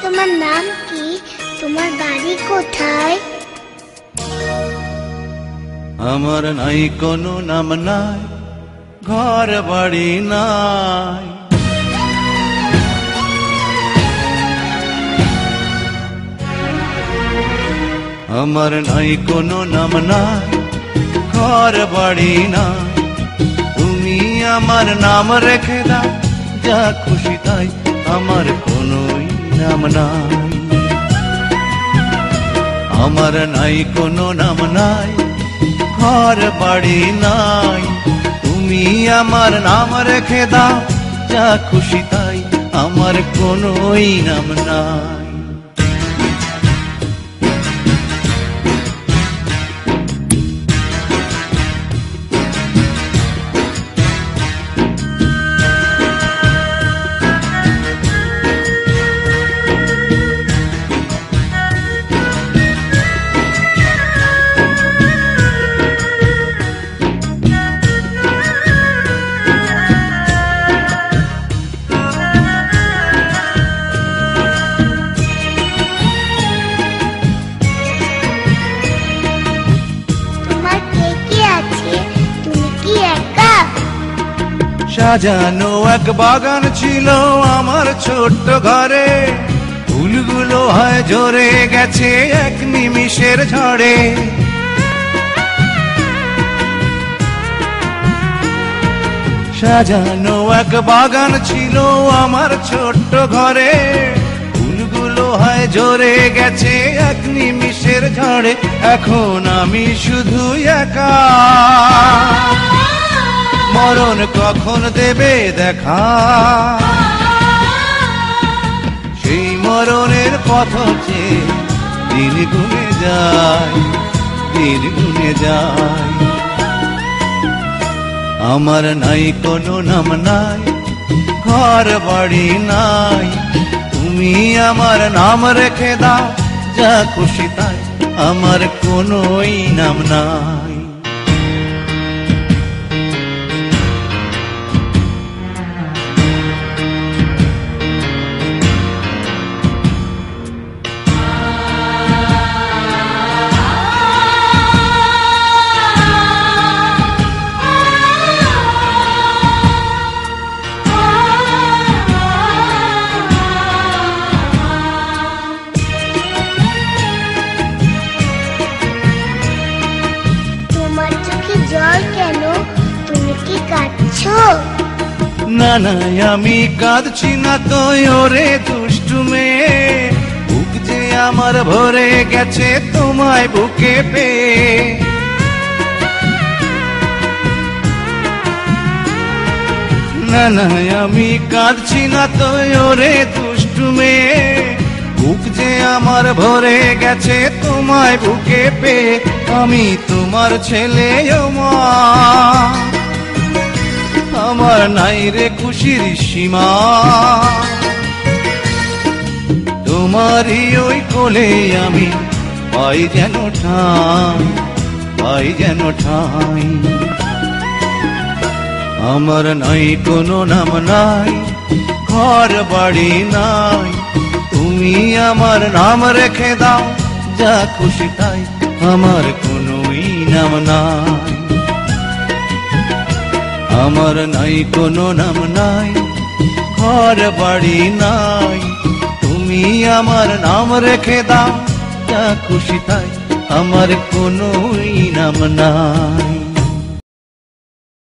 তোমার নাম কি? তোমার বাড়ি কোথায়? আমার নাই কোনো নাম নাই, ঘর বাড়ি নাই। আমার নাই কোনো নাম নাই, ঘর বাড়ি নাই। তুমি আমার নাম রেখে দাও, যা খুশি তাই, আমার কোনোই নাম নাই। আমার নাই কোনো নাম নাই, ঘর বাড়ি নাই। তুমি আমার নাম রেখে দাও, যা খুশি তাই, আমার কোনোই নাম নাই। সাজানো এক বাগান ছিল আমার ছোট্ট ঘরে, ফুলগুলো হয় ঝরে গেছে এক নিমিষের ঝড়ে। সাজানো এক বাগান ছিল আমার ছোট্ট ঘরে, ফুলগুলো হয় ঝরে গেছে এক নিমিষের ঝড়ে। এখন আমি শুধু একা, মরণ কখন দেবে দেখা, সেই মরণের পথ চেয়ে দিন গুনে যায়, দিন গুনে যায়। আমার নাই কোনো নাম নাই, ঘর বাড়ি নাই। তুমি আমার নাম রেখে দাও, যা খুশি তাই, আমার কোনোই নাম নাই। না না আমি কাঁদছি না তো, ওরে দুষ্টু মেয়ে, বুক যে আমার ভরে গেছে তোমায় বুকে পেয়ে। না না আমি কাঁদছি না তো, ওরে দুষ্টু মেয়ে, বুক যে আমার ভরে গেছে তোমায় বুকে পেয়ে। আমি তোমার ছেলে ও মা, আমার নাই রে খুশির সীমা। তোমারই ওই কোলে আমি পাই যেন ঠাঁই, পাই যেন ঠাঁই। আমার নাই কোনো নাম নাই, ঘর বাড়ি নাই। তুমি আমার নাম রেখে দাও, যা খুশি তাই, আমার কোনোই নাম নাই। আমার নাই কোনো নাম নাই, ঘর বাড়ি নাই। তুমি আমার নাম রেখে দাও, যা খুশি তাই, আমার কোনোই নাম নাই।